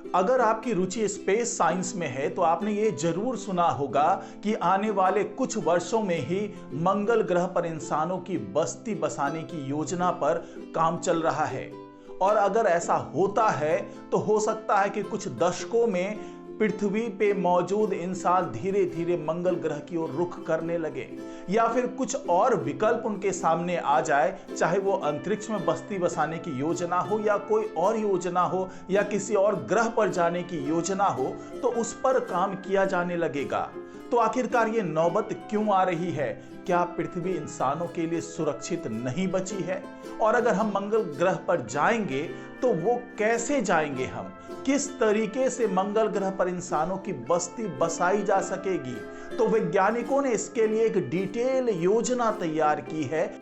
अगर आपकी रुचि space science में है तो आपने ये जरूर सुना होगा कि आने वाले कुछ वर्षों में ही मंगल ग्रह पर इंसानों की बस्ती बसाने की योजना पर काम चल रहा है। और अगर ऐसा होता है तो हो सकता है कि कुछ दशकों में पृथ्वी पे मौजूद इंसान धीरे धीरे मंगल ग्रह की ओर रुख करने लगे, या फिर कुछ और विकल्प उनके सामने आ जाए, चाहे वो अंतरिक्ष में बस्ती बसाने की योजना हो या कोई और योजना हो या किसी और ग्रह पर जाने की योजना हो, तो उस पर काम किया जाने लगेगा। तो आखिरकार ये नौबत क्यों आ रही है? क्या पृथ्वी इंसानों के लिए सुरक्षित नहीं बची है? और अगर हम मंगल ग्रह पर जाएंगे तो वो कैसे जाएंगे? हम किस तरीके से मंगल ग्रह पर इंसानों की बस्ती बसाई जा सकेगी? तो वैज्ञानिकों ने इसके लिए एक डिटेल योजना तैयार की है।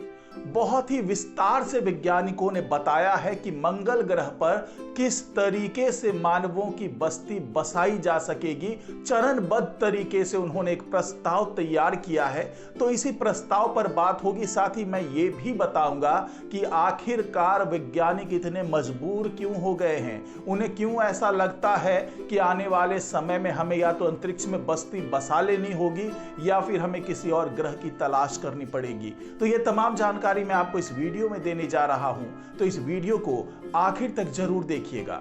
बहुत ही विस्तार से वैज्ञानिकों ने बताया है कि मंगल ग्रह पर किस तरीके से मानवों की बस्ती बसाई जा सकेगी। चरणबद्ध तरीके से उन्होंने एक प्रस्ताव तैयार किया है। तो इसी प्रस्ताव पर बात होगी। साथ ही मैं ये भी बताऊंगा कि आखिरकार वैज्ञानिक इतने मजबूर क्यों हो गए हैं, उन्हें क्यों ऐसा लगता है कि आने वाले समय में हमें या तो अंतरिक्ष में बस्ती बसा लेनी होगी या फिर हमें किसी और ग्रह की तलाश करनी पड़ेगी। तो ये तमाम जानकारी मैं आपको इस वीडियो में देने जा रहा हूं, तो इस वीडियो को आखिर तक जरूर देखिएगा।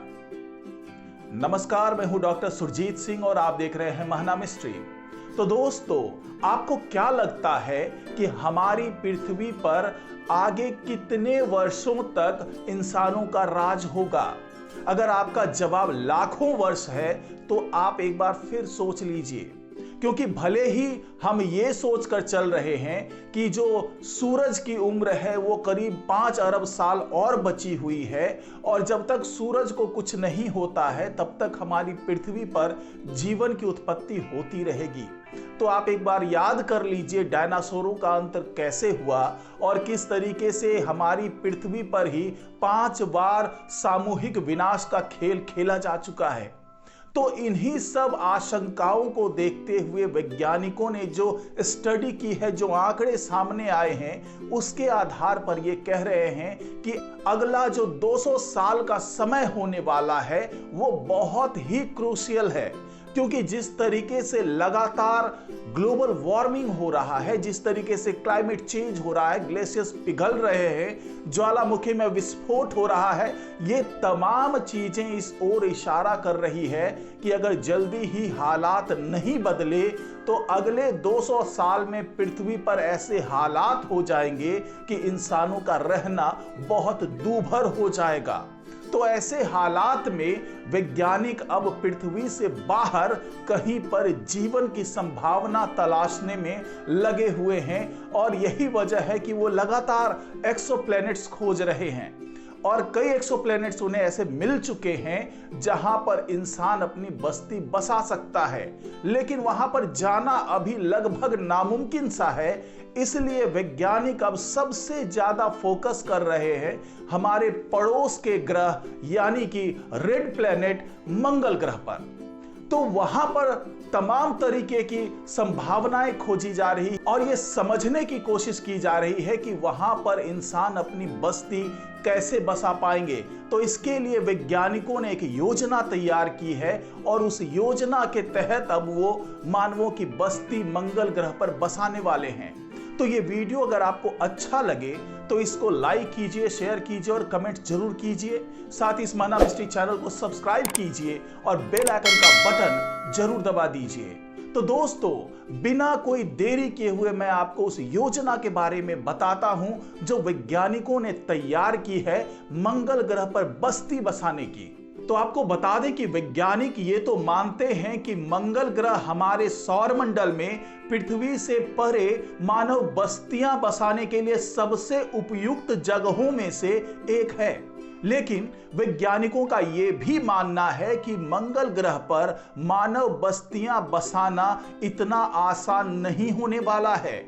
नमस्कार, मैं हूं डॉक्टर सुरजीत सिंह और आप देख रहे हैं महना मिस्ट्री। तो दोस्तों, आपको क्या लगता है कि हमारी पृथ्वी पर आगे कितने वर्षों तक इंसानों का राज होगा? अगर आपका जवाब लाखों वर्ष है तो आप एक बार फिर सोच लीजिए, क्योंकि भले ही हम ये सोचकर चल रहे हैं कि जो सूरज की उम्र है वो करीब 5 अरब साल और बची हुई है और जब तक सूरज को कुछ नहीं होता है तब तक हमारी पृथ्वी पर जीवन की उत्पत्ति होती रहेगी। तो आप एक बार याद कर लीजिए डायनासोरों का अंत कैसे हुआ और किस तरीके से हमारी पृथ्वी पर ही 5 बार सामूहिक विनाश का खेल खेला जा चुका है। तो इन्हीं सब आशंकाओं को देखते हुए वैज्ञानिकों ने जो स्टडी की है, जो आंकड़े सामने आए हैं, उसके आधार पर ये कह रहे हैं कि अगला जो 200 साल का समय होने वाला है वो बहुत ही क्रूशियल है। क्योंकि जिस तरीके से लगातार ग्लोबल वार्मिंग हो रहा है, जिस तरीके से क्लाइमेट चेंज हो रहा है, ग्लेशियर्स पिघल रहे हैं, ज्वालामुखी में विस्फोट हो रहा है, ये तमाम चीजें इस ओर इशारा कर रही है कि अगर जल्दी ही हालात नहीं बदले तो अगले 200 साल में पृथ्वी पर ऐसे हालात हो जाएंगे कि इंसानों का रहना बहुत दूभर हो जाएगा। तो ऐसे हालात में वैज्ञानिक अब पृथ्वी से बाहर कहीं पर जीवन की संभावना तलाशने में लगे हुए हैं और यही वजह है कि वो लगातार एक्सोप्लैनेट्स खोज रहे हैं और कई एक्सोप्लैनेट्स उन्हें ऐसे मिल चुके हैं जहां पर इंसान अपनी बस्ती बसा सकता है, लेकिन वहां पर जाना अभी लगभग नामुमकिन सा है। इसलिए वैज्ञानिक अब सबसे ज्यादा फोकस कर रहे हैं हमारे पड़ोस के ग्रह यानी कि रेड प्लैनेट मंगल ग्रह पर। तो वहां पर तमाम तरीके की संभावनाएं खोजी जा रही और यह समझने की कोशिश की जा रही है कि वहां पर इंसान अपनी बस्ती कैसे बसा पाएंगे। तो इसके लिए वैज्ञानिकों ने एक योजना तैयार की है और उस योजना के तहत अब वो मानवों की बस्ती मंगल ग्रह पर बसाने वाले हैं। तो ये वीडियो अगर आपको अच्छा लगे तो इसको लाइक कीजिए, शेयर कीजिए और कमेंट जरूर कीजिए। साथ ही इस महना मिस्ट्री चैनल को सब्सक्राइब कीजिए और बेल आइकन का बटन जरूर दबा दीजिए। तो दोस्तों, बिना कोई देरी किए हुए मैं आपको उस योजना के बारे में बताता हूं जो वैज्ञानिकों ने तैयार की है मंगल ग्रह पर बस्ती बसाने की। तो आपको बता दें कि वैज्ञानिक ये तो मानते हैं कि मंगल ग्रह हमारे सौरमंडल में पृथ्वी से परे मानव बस्तियां बसाने के लिए सबसे उपयुक्त जगहों में से एक है। लेकिन वैज्ञानिकों का यह भी मानना है कि मंगल ग्रह पर मानव बस्तियां बसाना इतना आसान नहीं होने वाला है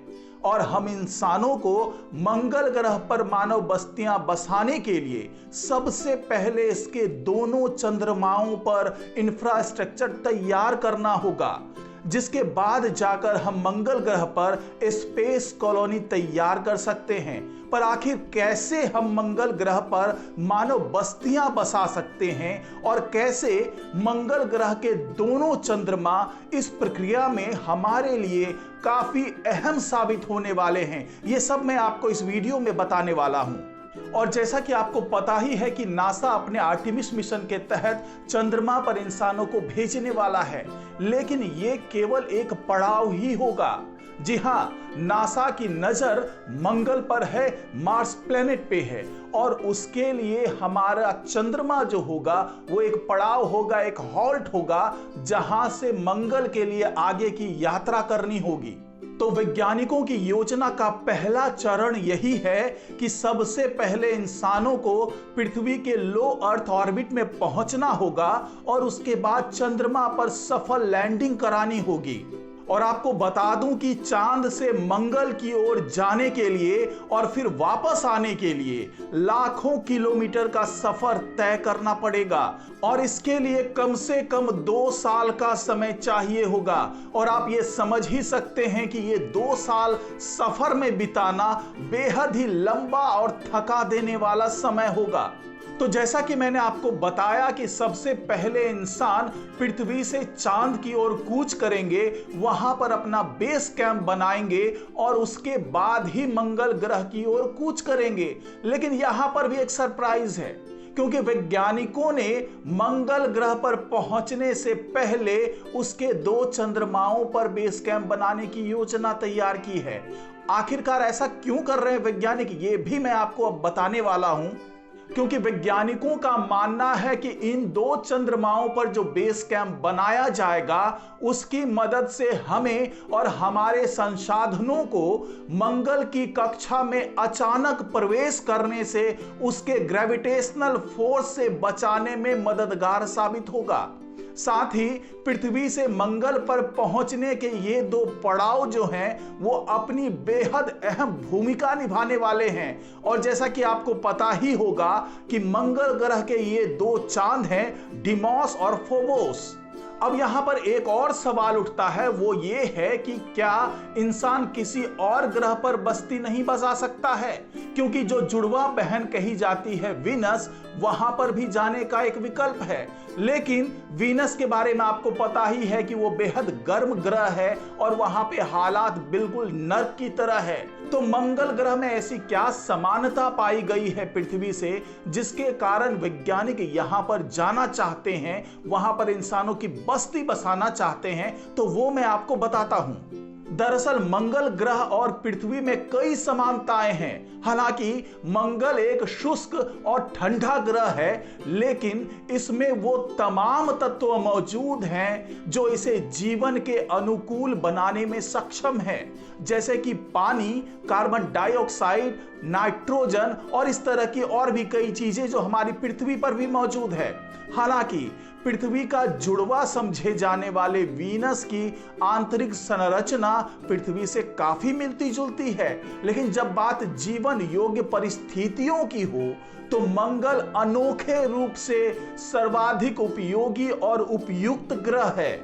और हम इंसानों को मंगल ग्रह पर मानव बस्तियां बसाने के लिए सबसे पहले इसके दोनों चंद्रमाओं पर इंफ्रास्ट्रक्चर तैयार करना होगा। जिसके बाद जाकर हम मंगल ग्रह पर स्पेस कॉलोनी तैयार कर सकते हैं। पर आखिर कैसे हम मंगल ग्रह पर मानव बस्तियां बसा सकते हैं और कैसे मंगल ग्रह के दोनों चंद्रमा इस प्रक्रिया में हमारे लिए काफी अहम साबित होने वाले हैं, ये सब मैं आपको इस वीडियो में बताने वाला हूं। और जैसा कि आपको पता ही है कि नासा अपने आर्टेमिस मिशन के तहत चंद्रमा पर इंसानों को भेजने वाला है, लेकिन ये केवल एक पड़ाव ही होगा। जी हां, नासा की नजर मंगल पर है, मार्स प्लेनेट पे है, और उसके लिए हमारा चंद्रमा जो होगा वो एक पड़ाव होगा, एक हॉल्ट होगा, जहां से मंगल के लिए आगे की यात्रा करनी होगी। तो वैज्ञानिकों की योजना का पहला चरण यही है कि सबसे पहले इंसानों को पृथ्वी के लो अर्थ ऑर्बिट में पहुंचना होगा और उसके बाद चंद्रमा पर सफल लैंडिंग करानी होगी। और आपको बता दूं कि चांद से मंगल की ओर जाने के लिए और फिर वापस आने के लिए लाखों किलोमीटर का सफर तय करना पड़ेगा, और इसके लिए कम से कम 2 साल का समय चाहिए होगा। और आप ये समझ ही सकते हैं कि ये 2 साल सफर में बिताना बेहद ही लंबा और थका देने वाला समय होगा। तो जैसा कि मैंने आपको बताया कि सबसे पहले इंसान पृथ्वी से चांद की ओर कूच करेंगे, वहां पर अपना बेस कैंप बनाएंगे और उसके बाद ही मंगल ग्रह की ओर कूच करेंगे। लेकिन यहां पर भी एक सरप्राइज है, क्योंकि वैज्ञानिकों ने मंगल ग्रह पर पहुंचने से पहले उसके 2 चंद्रमाओं पर बेस कैंप बनाने की योजना तैयार की है। आखिरकार ऐसा क्यों कर रहे हैं वैज्ञानिक, ये भी मैं आपको अब बताने वाला हूं। क्योंकि वैज्ञानिकों का मानना है कि इन 2 चंद्रमाओं पर जो बेस कैंप बनाया जाएगा उसकी मदद से हमें और हमारे संसाधनों को मंगल की कक्षा में अचानक प्रवेश करने से उसके ग्रेविटेशनल फोर्स से बचाने में मददगार साबित होगा। साथ ही पृथ्वी से मंगल पर पहुंचने के ये 2 पड़ाव जो हैं वो अपनी बेहद अहम भूमिका निभाने वाले हैं। और जैसा कि आपको पता ही होगा कि मंगल ग्रह के ये 2 चांद हैं, डिमॉस और फोबोस। अब यहां पर एक और सवाल उठता है, वो ये है कि क्या इंसान किसी और ग्रह पर बस्ती नहीं बसा सकता है? क्योंकि जो जुड़वा बहन कही जाती है वीनस, वहां पर भी जाने का एक विकल्प है। लेकिन वीनस के बारे में आपको पता ही है कि वो बेहद गर्म ग्रह है और वहां पे हालात बिल्कुल नर्क की तरह है। तो मंगल ग्रह में ऐसी क्या समानता पाई गई है पृथ्वी से, जिसके कारण वैज्ञानिक यहां पर जाना चाहते हैं, वहां पर इंसानों की बस्ती बसाना चाहते हैं? तो वो मैं आपको बताता हूं। दरअसल मंगल ग्रह और पृथ्वी में कई समानताएं हैं। हालांकि मंगल एक शुष्क और ठंडा ग्रह है, लेकिन इसमें वो तमाम तत्व मौजूद हैं जो इसे जीवन के अनुकूल बनाने में सक्षम है, जैसे कि पानी, कार्बन डाइऑक्साइड, नाइट्रोजन और इस तरह की और भी कई चीजें जो हमारी पृथ्वी पर भी मौजूद है। हालांकि पृथ्वी का जुड़वा समझे जाने वाले वीनस की आंतरिक संरचना पृथ्वी से काफी मिलती जुलती है, लेकिन जब बात जीवन योग्य परिस्थितियों की हो तो मंगल अनोखे रूप से सर्वाधिक उपयोगी और उपयुक्त ग्रह है।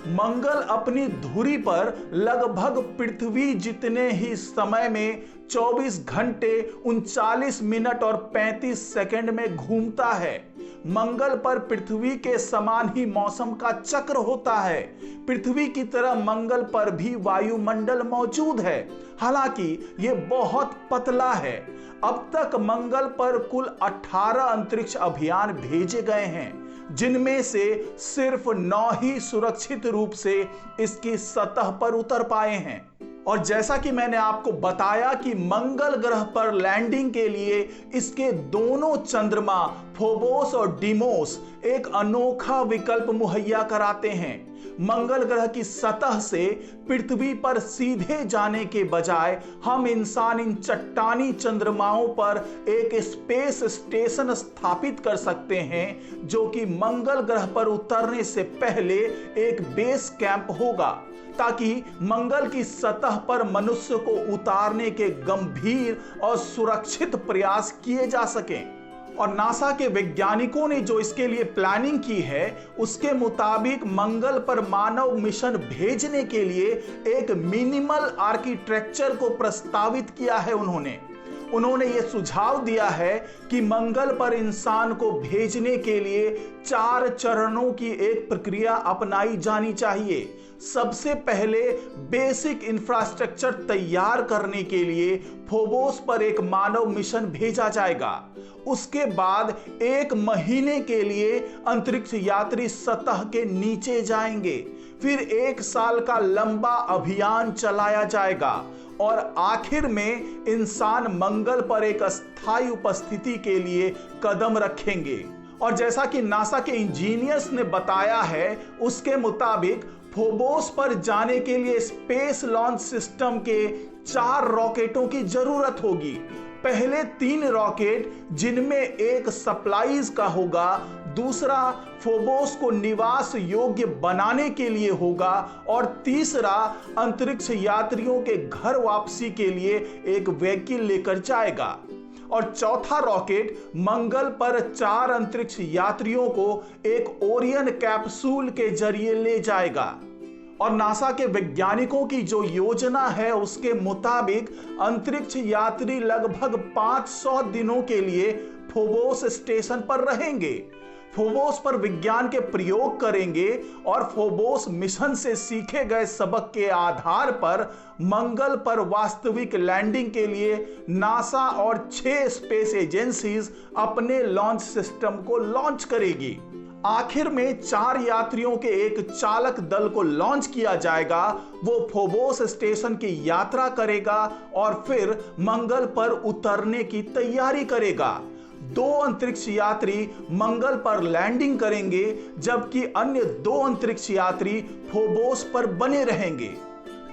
मंगल अपनी धुरी पर लगभग पृथ्वी जितने ही समय में 24 घंटे 39 मिनट और 35 सेकंड में घूमता है। मंगल पर पृथ्वी के समान ही मौसम का चक्र होता है। पृथ्वी की तरह मंगल पर भी वायुमंडल मौजूद है, हालांकि ये बहुत पतला है। अब तक मंगल पर कुल 18 अंतरिक्ष अभियान भेजे गए हैं, जिनमें से सिर्फ 9 ही सुरक्षित रूप से इसकी सतह पर उतर पाए हैं। और जैसा कि मैंने आपको बताया कि मंगल ग्रह पर लैंडिंग के लिए इसके दोनों चंद्रमा फोबोस और डिमोस एक अनोखा विकल्प मुहैया कराते हैं। मंगल ग्रह की सतह से पृथ्वी पर सीधे जाने के बजाय हम इंसान इन चट्टानी चंद्रमाओं पर एक स्पेस स्टेशन स्थापित कर सकते हैं, जो कि मंगल ग्रह पर उतरने से पहले एक बेस कैंप होगा, ताकि मंगल की सतह पर मनुष्य को उतारने के गंभीर और सुरक्षित प्रयास किए जा सकें। और नासा के वैज्ञानिकों ने जो इसके लिए प्लानिंग की है उसके मुताबिक मंगल पर मानव मिशन भेजने के लिए एक मिनिमल आर्किटेक्चर को प्रस्तावित किया है। उन्होंने ये सुझाव दिया है कि मंगल पर इंसान को भेजने के लिए 4 चरणों की एक प्रक्रिया अपनाई जानी चाहिए। सबसे पहले बेसिक इंफ्रास्ट्रक्चर तैयार करने के लिए फोबोस पर एक मानव मिशन भेजा जाएगा। उसके बाद 1 महीने के लिए अंतरिक्ष यात्री सतह के नीचे जाएंगे। फिर 1 साल का लंबा अभियान चलाया जाएगा और आखिर में इंसान मंगल पर एक अस्थायी उपस्थिति के लिए कदम रखेंगे। और जैसा कि नासा के इंजीनियर्स ने बताया है, उसके मुताबिक फोबोस पर जाने के लिए स्पेस लॉन्च सिस्टम के 4 रॉकेटों की जरूरत होगी। पहले 3 रॉकेट, जिनमें एक सप्लाईज का होगा, दूसरा फोबोस को निवास योग्य बनाने के लिए होगा और तीसरा अंतरिक्ष यात्रियों के घर वापसी के लिए एक व्हीकल लेकर जाएगा। और चौथा रॉकेट मंगल पर 4 अंतरिक्ष यात्रियों को एक ओरियन कैप्सूल के जरिए ले जाएगा। और नासा के वैज्ञानिकों की जो योजना है उसके मुताबिक अंतरिक्ष यात्री लगभग 500 दिनों के लिए फोबोस स्टेशन पर रहेंगे, फोबोस पर विज्ञान के प्रयोग करेंगे और फोबोस मिशन से सीखे गए सबक के आधार पर मंगल पर वास्तविक लैंडिंग के लिए नासा और 6 स्पेस एजेंसीज अपने लॉन्च सिस्टम को लॉन्च करेगी। आखिर में 4 यात्रियों के एक चालक दल को लॉन्च किया जाएगा। वो फोबोस स्टेशन की यात्रा करेगा और फिर मंगल पर उतरने की तैयारी करेगा। 2 अंतरिक्ष यात्री मंगल पर लैंडिंग करेंगे, जबकि अन्य 2 अंतरिक्ष यात्री फोबोस पर बने रहेंगे।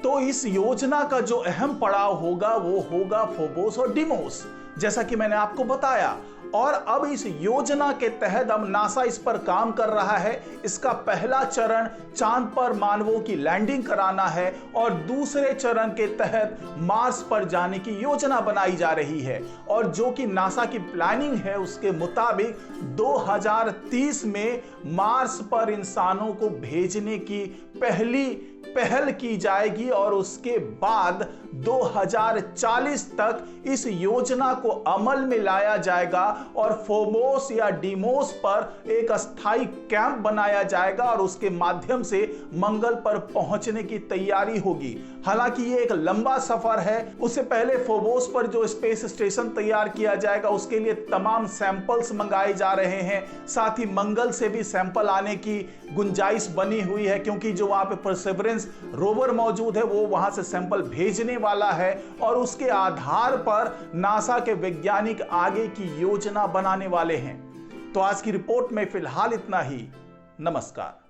तो इस योजना का जो अहम पड़ाव होगा वो होगा फोबोस और डीमोस, जैसा कि मैंने आपको बताया। और अब इस योजना के तहत अब नासा इस पर काम कर रहा है। इसका पहला चरण चांद पर मानवों की लैंडिंग कराना है और दूसरे चरण के तहत मार्स पर जाने की योजना बनाई जा रही है। और जो कि नासा की प्लानिंग है उसके मुताबिक 2030 में मार्स पर इंसानों को भेजने की पहल की जाएगी और उसके बाद 2040 तक इस योजना को अमल में लाया जाएगा और फोबोस या डीमोस पर एक अस्थायी कैंप बनाया जाएगा और उसके माध्यम से मंगल पर पहुंचने की तैयारी होगी। हालांकि ये एक लंबा सफर है। उससे पहले फोबोस पर जो स्पेस स्टेशन तैयार किया जाएगा उसके लिए तमाम सैंपल्स मंगाए जा रहे हैं। साथ ही मंगल से भी सैंपल आने की गुंजाइश बनी हुई है, क्योंकि जो वहां पे परसेवरेंस रोवर मौजूद है वो वहां से सैंपल भेजने वाला है और उसके आधार पर नासा के वैज्ञानिक आगे की योजना बनाने वाले हैं। तो आज की रिपोर्ट में फिलहाल इतना ही। नमस्कार।